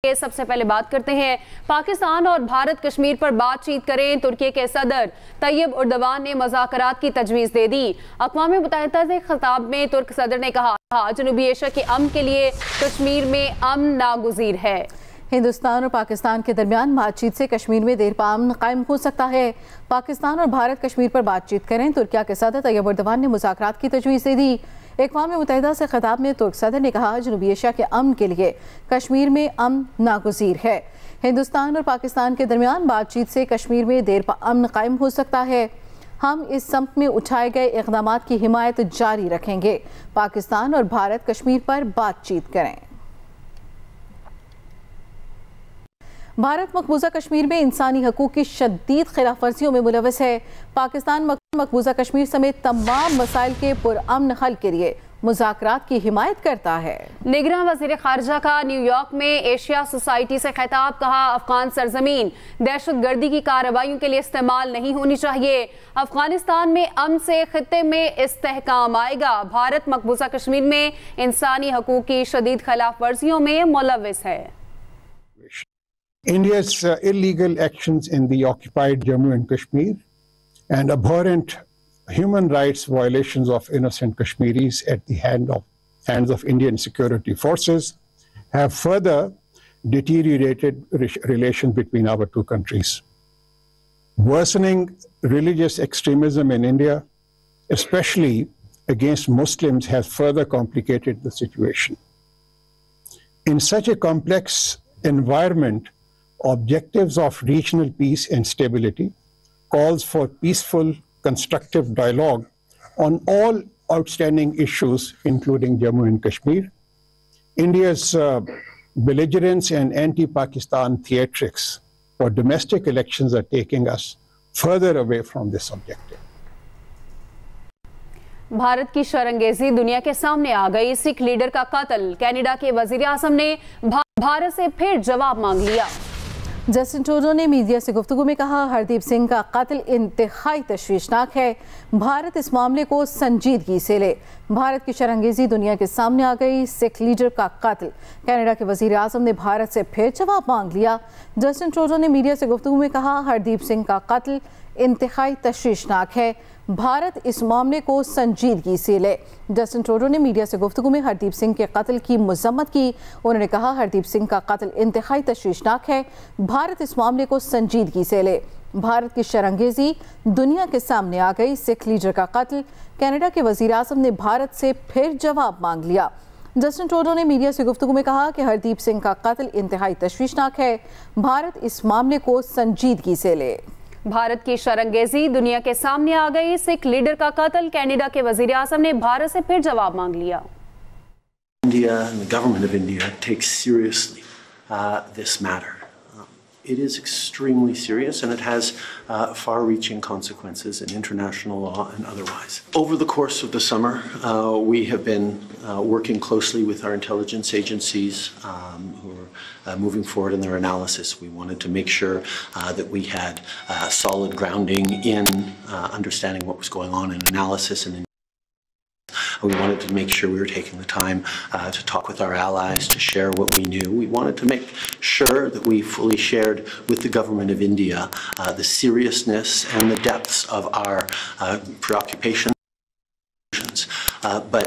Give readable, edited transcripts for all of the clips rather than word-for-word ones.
سب سے پہلے بات کرتے ہیں پاکستان اور بھارت کشمیر پر بات چیت کریں۔ ترکی کے صدر طیب اردوان نے مذاکرات کی تجویز دے دی۔ اقوام متحدہ سے خطاب میں ترک صدر نے کہا جنوبی ایشیا کے امن کے لیے کشمیر میں امن ناگزیر ہے۔ ہندوستان اور پاکستان کے درمیان بات چیت سے کشمیر میں دیر پا امن قائم ہو سکتا ہے۔ پاکستان اور بھارت کشمیر پر بات چیت کریں۔ ترکیہ کے صدر طیب اردوان نے مذاکرات کی تجویز دے دی۔ اقوام متحدہ سے خطاب میں ترک صدر نے کہا جنوبی ایشیا کے امن کے لیے کشمیر میں امن ناگزیر ہے۔ ہندوستان اور پاکستان کے درمیان بات چیت سے کشمیر میں دیر پا امن قائم ہو سکتا ہے۔ ہم اس سمت میں اٹھائے گئے اقدامات کی حمایت جاری رکھیں گے۔ پاکستان اور بھارت کشمیر پر بات چیت کریں۔ بھارت مقبوضہ کشمیر میں انسانی حقوق کی شدید خلاف ورزیوں میں ملوث ہے۔ پاکستان مقبوضہ کشمیر سمیت تمام مسائل کے پرامن حل کے لیے مذاکرات کی حمایت کرتا ہے۔ نگراں وزیر خارجہ کا نیو یارک میں ایشیا سوسائٹی سے خطاب، کہا افغان سرزمین دہشت گردی کی کارروائیوں کے لیے استعمال نہیں ہونی چاہیے۔ افغانستان میں امن سے خطے میں استحکام آئے گا۔ بھارت مقبوضہ کشمیر میں انسانی حقوق کی شدید خلاف ورزیوں میں ملوث ہے۔ India's illegal actions in the occupied Jammu and Kashmir and abhorrent human rights violations of innocent Kashmiris at the hands of Indian security forces have further deteriorated relations between our two countries. Worsening religious extremism in India, especially against Muslims, has further complicated the situation. In such a complex environment, objectives of regional peace and stability calls for peaceful, constructive dialogue on all outstanding issues, including Jammu and Kashmir. India's belligerence and anti-Pakistan theatrics for domestic elections are taking us further away from this objective. Bharat کی شرانگیزی دنیا کے سامنے آ گئی۔ سکھ leader کا قتل، Canada کے وزیر اعظم نے بھارت سے پھر جواب مانگ لیا۔ جسٹن ٹروڈو نے میڈیا سے گفتگو میں کہا ہردیپ سنگھ کا قتل انتہائی تشویشناک ہے۔ بھارت اس معاملے کو سنجیدگی سے لے۔ بھارت کی شرانگیزی دنیا کے سامنے آ گئی۔ سکھ لیڈر کا قتل، کینیڈا کے وزیر اعظم نے بھارت سے پھر جواب مانگ لیا۔ جسٹن ٹروڈو نے میڈیا سے گفتگو میں کہا ہردیپ سنگھ کا قتل انتہائی تشویشناک ہے۔ بھارت اس معاملے کو سنجیدگی سے لے۔ جسٹن ٹروڈو نے میڈیا سے گفتگو میں ہردیپ سنگھ کے قتل کی مذمت کی۔ انہوں نے کہا ہردیپ سنگھ کا قتل انتہائی تشویشناک ہے۔ بھارت اس معاملے کو سنجیدگی سے لے۔ بھارت کی شرانگیزی دنیا کے سامنے آ گئی۔ سکھ لیڈر کا قتل، کینیڈا کے وزیر اعظم نے بھارت سے پھر جواب مانگ لیا۔ جسٹن ٹروڈو نے میڈیا سے گفتگو میں کہا کہ ہردیپ سنگھ کا قتل انتہائی تشویشناک ہے۔ بھارت اس معاملے کو سنجیدگی سے لے۔ بھارت کی شرانگیزی دنیا کے سامنے آ گئی۔ سکھ لیڈر کا قتل، کینیڈا کے وزیر اعظم نے بھارت سے پھر جواب مانگ لیا۔ India and the government of India takes seriously this matter. It is extremely serious and it has far-reaching consequences in international law and otherwise. Over the course of the summer, we have been working closely with our intelligence agencies who are moving forward in their analysis. We wanted to make sure that we had solid grounding in understanding what was going on in analysis and we wanted to make sure we were taking the time to talk with our allies, to share what we knew. We wanted to make sure that we fully shared with the government of India the seriousness and the depths of our preoccupations. But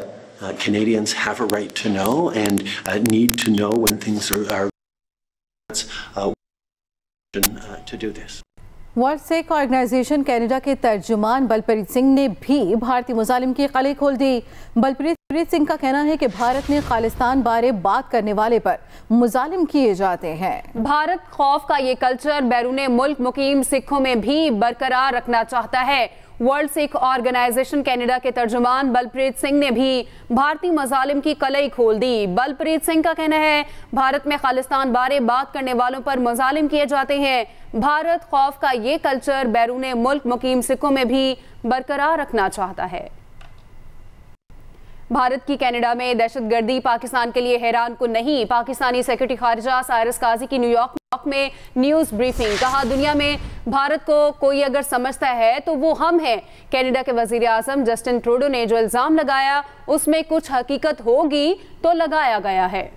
Canadians have a right to know and need to know when things are to do this. World Sikh organization Canada کے ترجمان بلپریت سنگھ نے بھی بھارتی مظالم کی قلعے کھول دی۔ بلپریت سنگھ کا کہنا ہے کہ بھارت میں خالستان بارے بات کرنے والے پر مظالم کیے جاتے ہیں۔ بھارت خوف کا یہ کلچر بیرون ملک مقیم سکھوں میں بھی برقرار رکھنا چاہتا ہے۔ ورلڈ سکھ آرگنائزیشن کینیڈا کے ترجمان بلپریت سنگھ نے بھی بھارتی مظالم کی قلعے کھول دی۔ بلپریت سنگھ کا کہنا ہے بھارت میں خالستان بارے بات کرنے والوں پر مظالم کیے جاتے ہیں۔ بھارت خوف کا یہ کلچر بیرون ملک مقیم سکھوں میں بھی برقرار رکھنا چاہتا ہے۔ بھارت کی کینیڈا میں دہشت گردی پاکستان کے لیے حیران کن نہیں۔ پاکستانی سیکرٹری خارجہ سائرس قاضی کی نیو یارک میں نیوز بریفنگ، کہا دنیا میں بھارت کو کوئی اگر سمجھتا ہے تو وہ ہم ہیں۔ کینیڈا کے وزیر اعظم جسٹن ٹروڈو نے جو الزام لگایا اس میں کچھ حقیقت ہوگی تو لگایا گیا ہے۔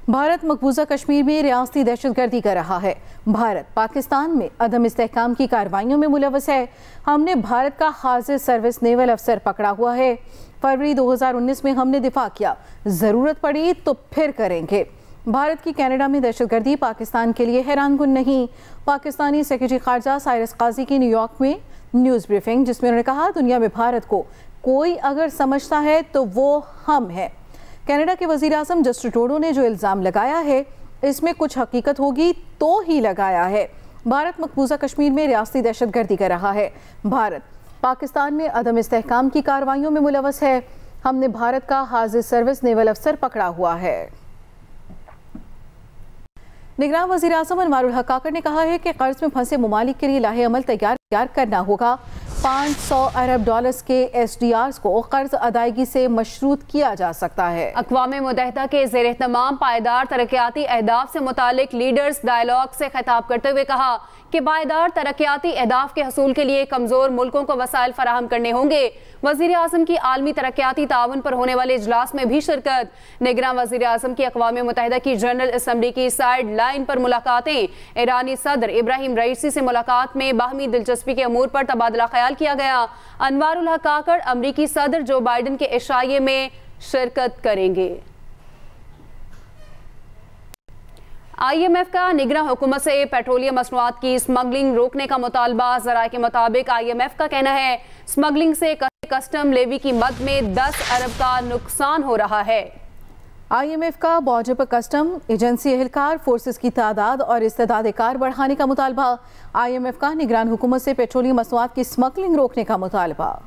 भारत मकबूजा कश्मीर में रियासती दहशतगर्दी कर रहा है। भारत पाकिस्तान में अदम इस्तेहकाम की कार्रवाइयों में मुलव्वस है। हमने भारत का हाजिर सर्विस नेवल अफसर पकड़ा हुआ है। फरवरी 2019 में हमने दिफा किया, ज़रूरत पड़ी तो फिर करेंगे। भारत की कनाडा में दहशतगर्दी पाकिस्तान के लिए हैरानकुन नहीं। पाकिस्तानी सेक्रेटरी खारजा साइरस काजी की न्यूयॉर्क में न्यूज़ ब्रीफिंग, जिसमें उन्होंने कहा, दुनिया में भारत को कोई अगर समझता है तो वो हम हैं। कनाडा के वज़ीर आज़म जस्टिन ट्रूडो ने जो इल्ज़ाम लगाया है, इसमें कुछ हकीकत होगी तो ही लगाया है। भारत मकबूजा कश्मीर में रियासती दहशतगर्दी कर रहा है। भारत पाकिस्तान में अदम इस्तेहकाम की कार्रवाइयों में मुलव्वस है। हमने भारत का हाजिर सर्विस नेवल अफसर पकड़ा हुआ है। निगरान वज़ीर आज़म अनवारुल हक काकड़ ने कहा है कि कर्ज में फंसे ममालिक के लिए लाहे अमल तैयार करना होगा। 500 अरब डॉलर्स के SDRs को कर्ज अदायगी से मशरूत किया जा सकता है। अक़वाम मुत्तहिदा के ज़ेर तमाम पायदार तरक्याती अहदाफ से मुतालिक लीडर्स डायलॉग से खिताब करते हुए कहा कि पायदार तरक्याती अहदाफ के हसूल के लिए कमज़ोर मुल्कों को वसाइल फराहम करने होंगे। वज़ीर आज़म की आलमी तरक्याती ताउन पर होने वाले इजलास में भी शिरकत। निगरान वज़ीर आज़म की अक़वाम मुत्तहिदा की जनरल असम्बली की साइड लाइन पर मुलाकातें। ईरानी सदर इब्राहिम रईसी से मुलाकात में बाहमी दिलचस्पी के अमूर पर तबादला ख्याल किया गया। अनवारुल हक काकड़ अमरीकी सदर जो बाइडन के इशाये में शिरकत करेंगे। IMF का निगरान हुकूमत से पेट्रोलियम मसनूआत की स्मगलिंग रोकने का मुतालबा। ज़राए के मुताबिक IMF का कहना है, स्मगलिंग से कस्टम लेवी की मद में 10 अरब का नुकसान हो रहा है। IMF का बॉर्डर पर कस्टम एजेंसी एहलकार फोर्सेस की तादाद और इस्तेदाद कार बढ़ाने का मुतालबा। IMF का निगरान हुकूमत से पेट्रोलियम मसनूआत की स्मगलिंग रोकने का मुतालबा।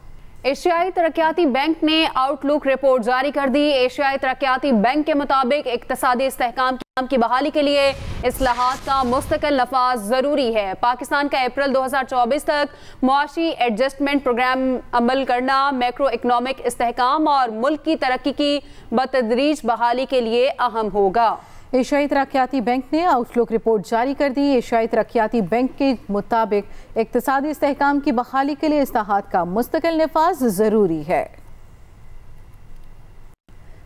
एशियाई तरक्याती बैंक ने आउटलुक रिपोर्ट जारी कर दी। एशियाई तरक्याती बैंक के मुताबिक इक्तसादी इस्तेहकाम की बहाली के लिए इस्लाहात का मुस्तकिल नफाज ज़रूरी है। पाकिस्तान का अप्रैल 2024 तक मुआशी एडजस्टमेंट प्रोग्राम अमल करना मैक्रो इकनॉमिक इस्तेहकाम और मुल्क की तरक्की की बतदरीज बहाली के लिए अहम होगा। एशियाई तरक्याती बैंक ने आउटलुक रिपोर्ट जारी कर दी। एशियाई तरक्याती बैंक के मुताबिक इक्तसादी इस्तेहकाम की बहाली के लिए इस्लाहात का मुस्तकिल नफाज ज़रूरी है।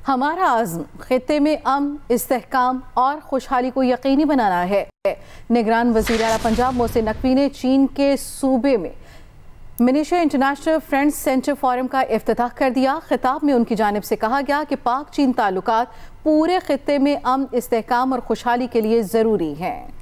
हमारा अज़्म खित्ते में अमन, इस्तेहकाम और खुशहाली को यकीनी बनाना है। निगरान वज़ीर आला पंजाब मोहसिन नकवी ने चीन के सूबे में मिनीशिया इंटरनेशनल फ्रेंड्स सेंटर फोरम का इफ्तिताह कर दिया। खिताब में उनकी जानिब से कहा गया कि पाक चीन ताल्लुकात पूरे खित्ते में अमन, इस्तेहकाम और खुशहाली के लिए ज़रूरी हैं।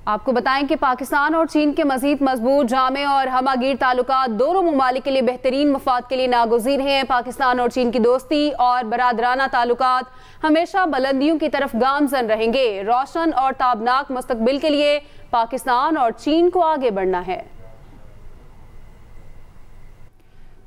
आपको बताएं कि पाकिस्तान और चीन के मजीद मजबूत, जामे और हमागीर ताल्लुकात दोनों ममालिक के लिए बेहतरीन मफाद के लिए नागुज़ीर हैं। पाकिस्तान और चीन की दोस्ती और बरादराना ताल्लुकात हमेशा बुलंदियों की तरफ गामजन रहेंगे। रोशन और ताबनाक मुस्तकबिल के लिए पाकिस्तान और चीन को आगे बढ़ना है।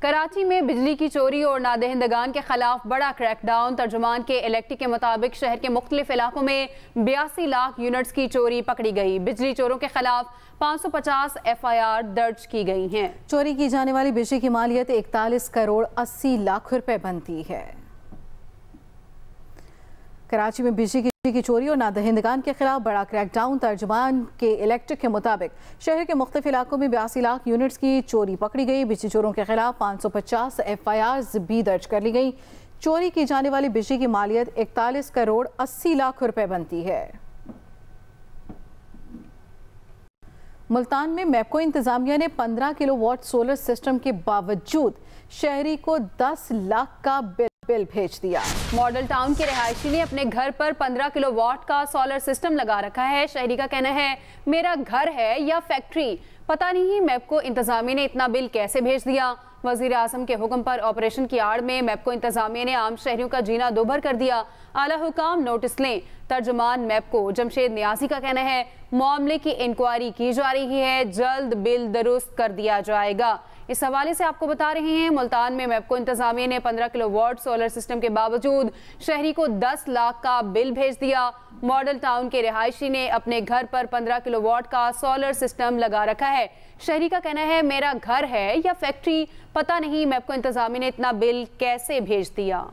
कराची में बिजली की चोरी और नादहिंदगान के खिलाफ बड़ा क्रैकडाउन। तर्जुमान के इलेक्ट्रिक के मुताबिक शहर के मुख्तलिफ इलाकों में 82 लाख यूनिट्स की चोरी पकड़ी गई। बिजली चोरों के खिलाफ 550 FIR दर्ज की गई हैं। चोरी की जाने वाली बिजली की मालियत 41 करोड़ 80 लाख रुपए बनती है। कराची में बिजली की चोरी और नादहिंदगान के खिलाफ बड़ा क्रैकडाउन। तर्जुमान के इलेक्ट्रिक के मुताबिक शहर के मुख्तलिफ इलाकों में 82 लाख यूनिट्स की चोरी पकड़ी गई। बिजली चोरों के खिलाफ 550 FIRs भी दर्ज कर ली गई। चोरी की जाने वाली बिजली की मालियत 41 करोड़ 80 लाख रुपए बनती है। मुल्तान में मैपको इंतजामिया ने 15 किलोवाट सोलर सिस्टम के बावजूद शहरी को 10 लाख का बिल भेज दिया। मॉडल टाउन के रहायशी ने अपने घर पर 15 किलोवाट का सोलर सिस्टम लगा रखा है। शहरी का कहना है, मेरा घर है या फैक्ट्री, पता नहीं मैपको इंतजामिया ने इतना बिल कैसे भेज दिया। वज़ीर आज़म के हुक्म पर ऑपरेशन की आड़ में मैपको इंतजामिया ने आम शहरियों का जीना दोभर कर दिया। आला हुकाम नोटिस लें। तर्जुमान मैपको जमशेद नियाज़ी का कहना है, मामले की इंक्वायरी की जा रही है, जल्द बिल दुरुस्त कर दिया जाएगा। इस हवाले से आपको बता रहे हैं, मुल्तान में मैपको इंतजामिया ने 15 किलोवाट सोलर सिस्टम के बावजूद शहरी को 10 लाख का बिल भेज दिया। मॉडल टाउन के रिहायशी ने अपने घर पर 15 किलोवाट का सोलर सिस्टम लगा रखा है। शहरी का कहना है, मेरा घर है या फैक्ट्री, पता नहीं मैपको इंतजामिया ने इतना बिल कैसे भेज दिया।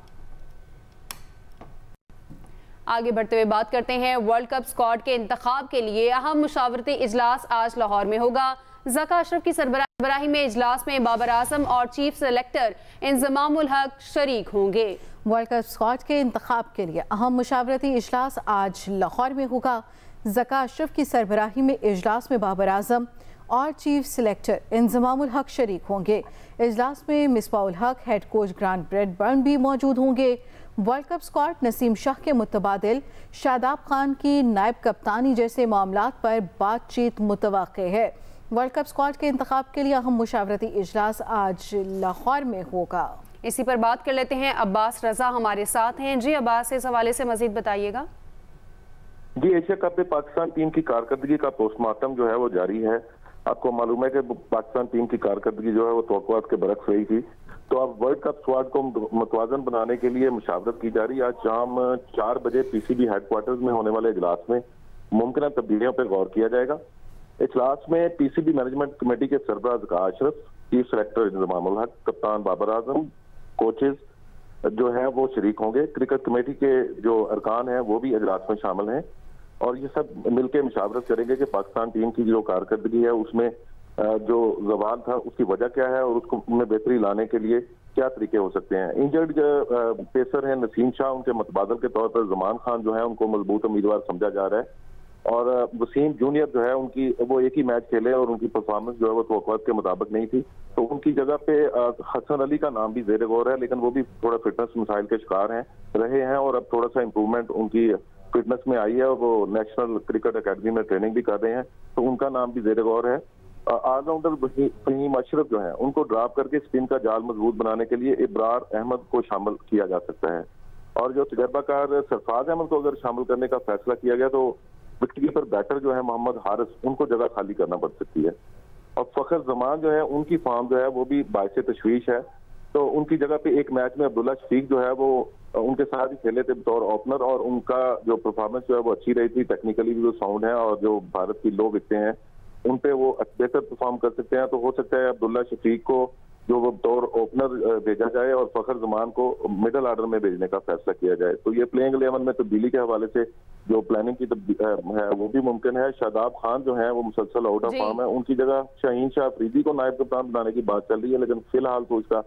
आगे बढ़ते हुए बात करते हैं वर्ल्ड कप स्क्वाड के इंतखाब के लिए अहम मुशावरती इजलास आज लाहौर में होगा। ज़का अशरफ की सरबराही में इजलास में बाबर आजम और चीफ सेलेक्टर इंजमामुल हक शरीक होंगे। वर्ल्ड कप स्क्वाड के इंतखाब के लिए अहम मुशावरती इजलास आज लाहौर में होगा। ज़का अशरफ की सरबराही में इजलास में बाबर आजम और चीफ सेलेक्टर इंजमामुल हक शरीक होंगे। इजलास में मिसबाहुल हक, हेड कोच ग्रांट ब्रैडबर्न भी मौजूद होंगे। World cup squad Naseem Shah के मुतबादिल शादाब खान की नायब कप्तानी जैसे मामलात पर बातचीत मुतवक्के है। वर्ल्ड कप स्क्वाड के इंतखाब के लिए अहम मुशावरती इजलास आज लाहौर में होगा। इसी पर बात कर लेते हैं, अब्बास रजा हमारे साथ हैं। जी अब्बास, इस हवाले से मजीद बताइएगा। जी, एशिया कप में पाकिस्तान टीम की कारकर्दगी का पोस्टमार्टम जो है वो जारी है। आपको मालूम है कि पाकिस्तान टीम की कारकर्दगी जो है वो तवक्कुआत के बरक्स रही थी, तो अब वर्ल्ड कप स्क्वाड को मुतवाजन बनाने के लिए मुशावरत की जा रही है। आज शाम 4 बजे पीसीबी हेडक्वार्टर्स में होने वाले इजलास में मुमकिन तब्दीलियों पर गौर किया जाएगा। इजलास में पीसीबी मैनेजमेंट कमेटी के सरबराह ज़का अशरफ, चीफ सेलेक्टर इंजमामुल हक, कप्तान बाबर आजम, कोचेज जो हैं वो शरीक होंगे। क्रिकेट कमेटी के जो अरकान हैं वो भी इजलास में शामिल हैं और ये सब मिलकर मुशावरत करेंगे कि पाकिस्तान टीम की जो कारकर्दगी है उसमें जो जवाल था उसकी वजह क्या है और उसको में बेहतरी लाने के लिए क्या तरीके हो सकते हैं। इंजर्ड पेसर हैं नसीम शाह, उनके मुतबादल के तौर पर जमान खान जो है उनको मजबूत उम्मीदवार समझा जा रहा है और वसीम जूनियर जो है उनकी वो एक ही मैच खेले और उनकी परफॉर्मेंस जो है वो तवक्कुआत के मुताबिक नहीं थी, तो उनकी जगह पे हसन अली का नाम भी ज़ेर गौर है, लेकिन वो भी थोड़ा फिटनेस मसाइल के शिकार रहे हैं और अब थोड़ा सा इम्प्रूवमेंट उनकी फिटनेस में आई है और वो नेशनल क्रिकेट अकेडमी में ट्रेनिंग भी कर रहे हैं, तो उनका नाम भी ज़ेर गौर है। ऑलराउंडर फहीम अशरफ जो है उनको ड्रॉप करके स्पिन का जाल मजबूत बनाने के लिए इब्रार अहमद को शामिल किया जा सकता है और जो तजर्बाकार सरफराज अहमद को अगर शामिल करने का फैसला किया गया तो विकेटकीपर बैटर जो है मोहम्मद हारिस, उनको जगह खाली करना पड़ सकती है। और फखर जमान जो है उनकी फॉर्म जो है वो भी बायसे तशवीश है, तो उनकी जगह पे एक मैच में अब्दुल्ला शफीक जो है वो उनके साथ ही खेले थे बतौर ओपनर और उनका जो परफॉर्मेंस जो है वो अच्छी रही थी, टेक्निकली भी वो साउंड है और जो भारत की लो विकेटें हैं उन पे वो बेहतर परफॉर्म कर सकते हैं। तो हो सकता है अब्दुल्ला शफीक को जो वो बतौर ओपनर भेजा जाए और फखर जमान को मिडिल ऑर्डर में भेजने का फैसला किया जाए। तो ये प्लेइंग 11 में तब्दीली के हवाले से जो प्लानिंग की है वो भी मुमकिन है। शादाब खान जो है वो मुसलसल आउट ऑफ फॉर्म है, उनकी जगह शाहीन शाह अफरीदी को नायब कप्तान बनाने की बात चल रही है, लेकिन फिलहाल तो इसका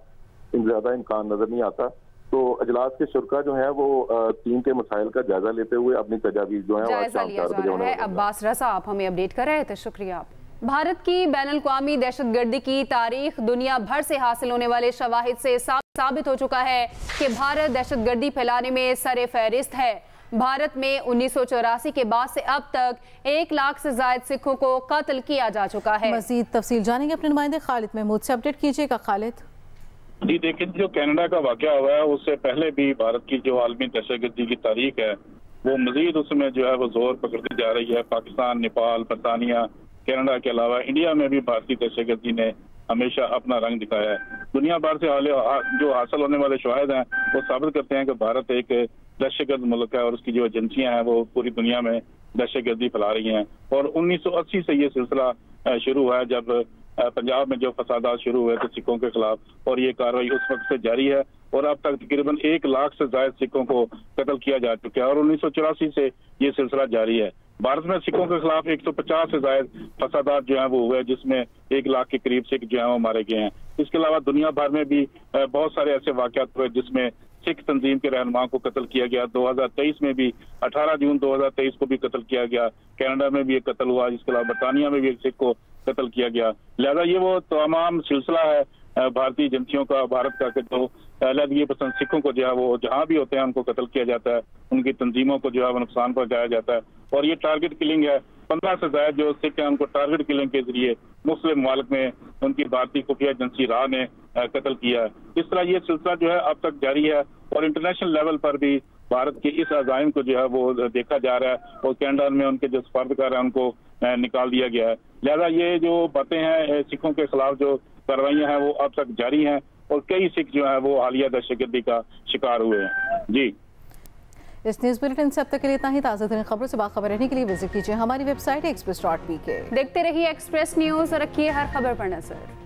ज्यादा इम्कान नजर नहीं आता। तो अजलास के शुरा जो है वो टीम के मसाइल का जायजा लेते हुए अपनी तजावीज़ जो है आज शाम 4 बजे होने वाली है। अब्बास रजा, आप हमें अपडेट कर रहे थे, शुक्रिया। भारत की बैनुल-अक़वामी दहशतगर्दी की तारीख दुनिया भर से हासिल होने वाले शवाहिद से साबित हो चुका है कि भारत दहशतगर्दी फैलाने में सरे फहरिस्त है। भारत में 1984 के बाद से अब तक 1 लाख से ज्यादा सिखों को कत्ल किया जा चुका है। मजीद तफसील जानेंगे अपने नुमाइंदे खालिद महमूद से, अपडेट कीजिएगा खालिद। जी देखिए, जो कनाडा का वाकया हुआ है उससे पहले भी भारत की जो आलमी दहशतगर्दी की तारीख है वो मजीद उसमें जो है वो जोर पकड़ती जा रही है। पाकिस्तान, नेपाल, बरतानिया, कनाडा के अलावा इंडिया में भी भारतीय दहशतगर्दी ने हमेशा अपना रंग दिखाया है। दुनिया भर से जो हासिल होने वाले शवाहिद हैं वो साबित करते हैं कि भारत एक दहशतगर्द मुल्क है और उसकी जो एजेंसियां हैं वो पूरी दुनिया में दहशतगर्दी फैला रही हैं। और 1980 से ये सिलसिला शुरू हुआ है जब पंजाब में जो फसादात शुरू हुए थे सिखों के खिलाफ, और ये कार्रवाई उस वक्त से जारी है और अब तक तकरीबन 1 लाख से ज्यादा सिखों को कत्ल किया जा चुका है और 1984 से ये सिलसिला जारी है। भारत में सिखों के खिलाफ 150 से ज्यादा फसादात जो है वो हुए, जिसमें 1 लाख के करीब सिख जो है वो मारे गए हैं। इसके अलावा दुनिया भर में भी बहुत सारे ऐसे वाकयात हुए जिसमें सिख तंजीम के रहनुमा को कत्ल किया गया। 2023 में भी 18 जून 2023 को भी कत्ल किया गया। कनाडा में भी एक कत्ल हुआ, इसके अलावा बरतानिया में भी एक सिख को कत्ल किया गया। लिहाजा ये वो तमाम सिलसिला है भारतीय एजेंसियों का, भारत का, जो अलहदगी पसंद सिखों को जो है वो जहाँ भी होते हैं उनको कत्ल किया जाता है, उनकी तंजीमों को जो है वो नुकसान पहुंचाया जाता है और ये टारगेट किलिंग है। 15 से ज्यादा जो सिख हैं उनको टारगेट किलिंग के जरिए मुस्लिम मुमालिक में उनकी भारतीय खुफिया एजेंसी राह ने कत्ल किया है। इस तरह ये सिलसिला जो है अब तक जारी है और इंटरनेशनल लेवल पर भी भारत के इस अज़ाइम को जो है वो देखा जा रहा है और कनाडा में उनके जो सफारतकार हैं उनको निकाल दिया गया है। लिहाजा ये जो बातें हैं सिखों के खिलाफ जो कार्रवाइयां हैं वो अब तक जारी हैं और कई सिख जो है वो हालिया दहशतगर्दी का शिकार हुए हैं। जी, इस न्यूज़ बुलेटिन से अब तक के लिए इतना ही। ताज़ा तरीन खबरों से बाखबर रहने के लिए विजिट कीजिए हमारी वेबसाइट express.pk। देखते रहिए एक्सप्रेस न्यूज़ और रखिए हर खबर पर नजर।